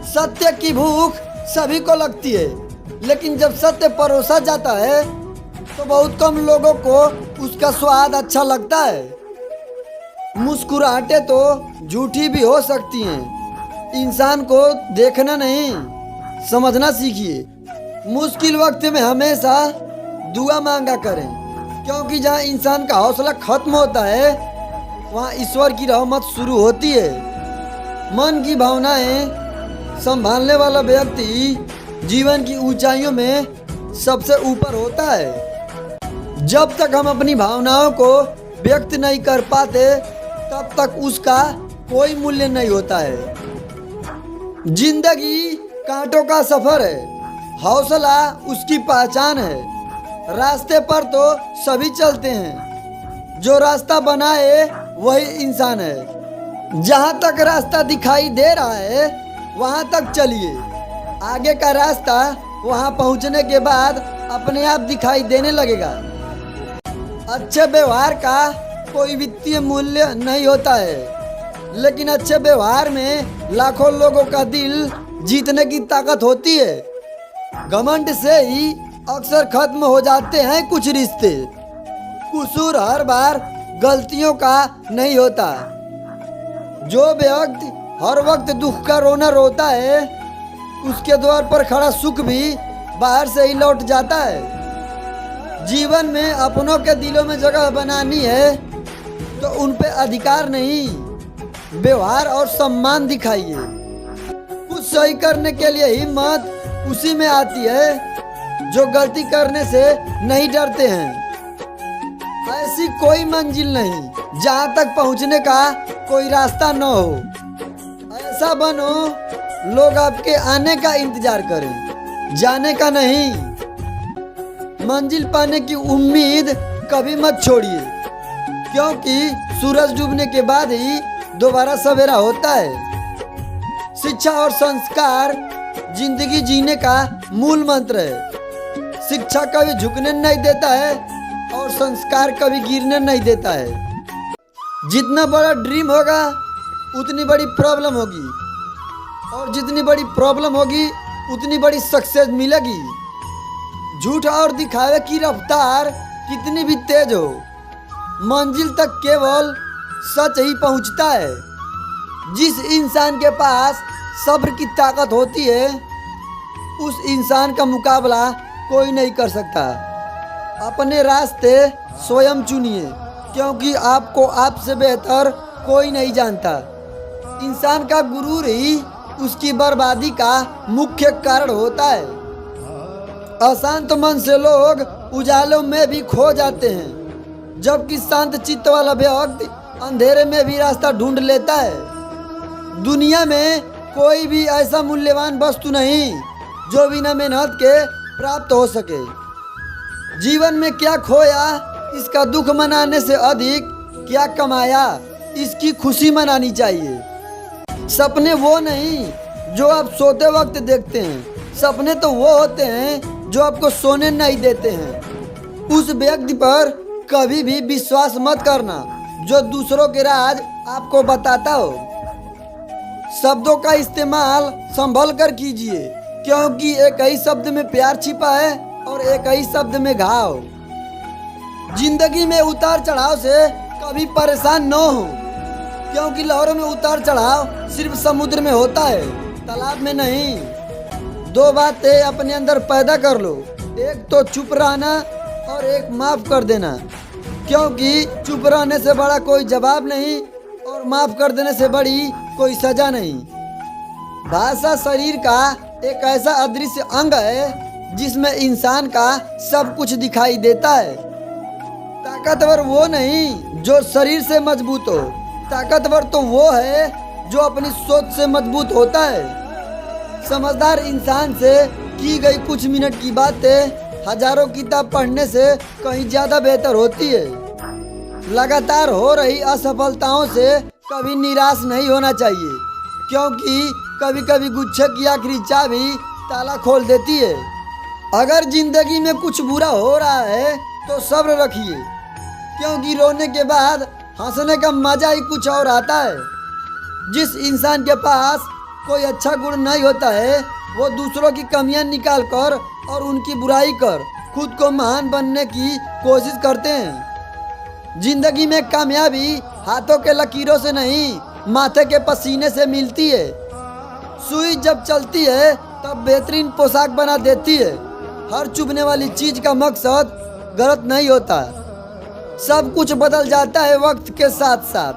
सत्य की भूख सभी को लगती है, लेकिन जब सत्य परोसा जाता है तो बहुत कम लोगों को उसका स्वाद अच्छा लगता है। मुस्कुराहटें तो झूठी भी हो सकती हैं। इंसान को देखना नहीं, समझना सीखिए। मुश्किल वक्त में हमेशा दुआ मांगा करें, क्योंकि जहाँ इंसान का हौसला खत्म होता है वहाँ ईश्वर की रहमत शुरू होती है। मन की भावनाएं संभालने वाला व्यक्ति जीवन की ऊंचाइयों में सबसे ऊपर होता है। जब तक हम अपनी भावनाओं को व्यक्त नहीं कर पाते तब तक उसका कोई मूल्य नहीं होता है। जिंदगी कांटों का सफर है, हौसला उसकी पहचान है। रास्ते पर तो सभी चलते हैं, जो रास्ता बनाए वही इंसान है। जहाँ तक रास्ता दिखाई दे रहा है वहाँ तक चलिए। आगे का रास्ता वहाँ पहुँचने के बाद अपने आप दिखाई देने लगेगा। अच्छे व्यवहार का कोई वित्तीय मूल्य नहीं होता है, लेकिन अच्छे व्यवहार में लाखों लोगों का दिल जीतने की ताकत होती है। घमंड से ही अक्सर खत्म हो जाते हैं कुछ रिश्ते। कसूर हर बार गलतियों का नहीं होता। जो व्यक्ति हर वक्त दुख का रोना रोता है उसके द्वार पर खड़ा सुख भी बाहर से ही लौट जाता है। जीवन में अपनों के दिलों में जगह बनानी है तो उन पे अधिकार नहीं, व्यवहार और सम्मान दिखाइए। कुछ सही करने के लिए हिम्मत उसी में आती है जो गलती करने से नहीं डरते हैं। ऐसी कोई मंजिल नहीं जहाँ तक पहुँचने का कोई रास्ता न हो। ऐसा बनो लोग आपके आने का इंतजार करें, जाने का नहीं। मंजिल पाने की उम्मीद कभी मत छोड़िए, क्योंकि सूरज डूबने के बाद ही दोबारा सवेरा होता है। शिक्षा और संस्कार जिंदगी जीने का मूल मंत्र है। शिक्षा कभी झुकने नहीं देता है और संस्कार कभी गिरने नहीं देता है। जितना बड़ा ड्रीम होगा उतनी बड़ी प्रॉब्लम होगी, और जितनी बड़ी प्रॉब्लम होगी उतनी बड़ी सक्सेस मिलेगी। झूठ और दिखावे की रफ्तार कितनी भी तेज हो, मंजिल तक केवल सच ही पहुंचता है। जिस इंसान के पास सब्र की ताकत होती है उस इंसान का मुकाबला कोई नहीं कर सकता। अपने रास्ते स्वयं चुनिए, क्योंकि आपको आपसे बेहतर कोई नहीं जानता। इंसान का गुरूर ही उसकी बर्बादी का मुख्य कारण होता है। अशांत मन से लोग उजालों में भी खो जाते हैं, जबकि शांत चित्त वाला व्यक्ति अंधेरे में भी रास्ता ढूंढ लेता है। दुनिया में कोई भी ऐसा मूल्यवान वस्तु नहीं जो बिना मेहनत के प्राप्त हो सके। जीवन में क्या खोया इसका दुख मनाने से अधिक क्या कमाया इसकी खुशी मनानी चाहिए। सपने वो नहीं जो आप सोते वक्त देखते हैं, सपने तो वो होते हैं जो आपको सोने नहीं देते हैं। उस व्यक्ति पर कभी भी विश्वास मत करना जो दूसरों के राज आपको बताता हो। शब्दों का इस्तेमाल संभल कर कीजिए, क्योंकि एक ही शब्द में प्यार छिपा है और एक ही शब्द में घाव। जिंदगी में उतार चढ़ाव से कभी परेशान न हो, क्योंकि लहरों में उतार चढ़ाव सिर्फ समुद्र में होता है, तालाब में नहीं। दो बातें अपने अंदर पैदा कर लो, एक तो चुप रहना और एक माफ कर देना, क्योंकि चुप रहने से बड़ा कोई जवाब नहीं और माफ कर देने से बड़ी कोई सजा नहीं। भाषा शरीर का एक ऐसा अदृश्य अंग है जिसमें इंसान का सब कुछ दिखाई देता है। ताकतवर वो नहीं जो शरीर से मजबूत हो, ताकतवर तो वो है जो अपनी सोच से मजबूत होता है। समझदार इंसान से की गई कुछ मिनट की बातें हजारों किताब पढ़ने से कहीं ज्यादा बेहतर होती है। लगातार हो रही असफलताओं से कभी निराश नहीं होना चाहिए, क्योंकि कभी कभी गुच्छे की आखिरी चाबी ताला खोल देती है। अगर जिंदगी में कुछ बुरा हो रहा है तो सब्र रखिए, क्योंकि रोने के बाद हंसने का मजा ही कुछ और आता है। जिस इंसान के पास कोई अच्छा गुण नहीं होता है। वो दूसरों की कमियां निकाल कर और उनकी बुराई कर खुद को महान बनने की कोशिश करते हैं। जिंदगी में कामयाबी हाथों के लकीरों से नहीं, माथे के पसीने से मिलती है। सुई जब चलती है तब बेहतरीन पोशाक बना देती है। हर चुभने वाली चीज का मकसद गलत नहीं होता। सब कुछ बदल जाता है वक्त के साथ साथ।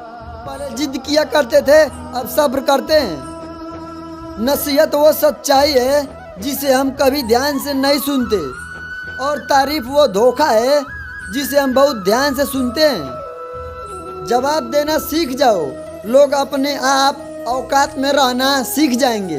पहले जिद किया करते थे, अब सब्र करते हैं। नसीहत वो सच्चाई है जिसे हम कभी ध्यान से नहीं सुनते, और तारीफ वो धोखा है जिसे हम बहुत ध्यान से सुनते हैं। जवाब देना सीख जाओ, लोग अपने आप औकात में रहना सीख जाएंगे।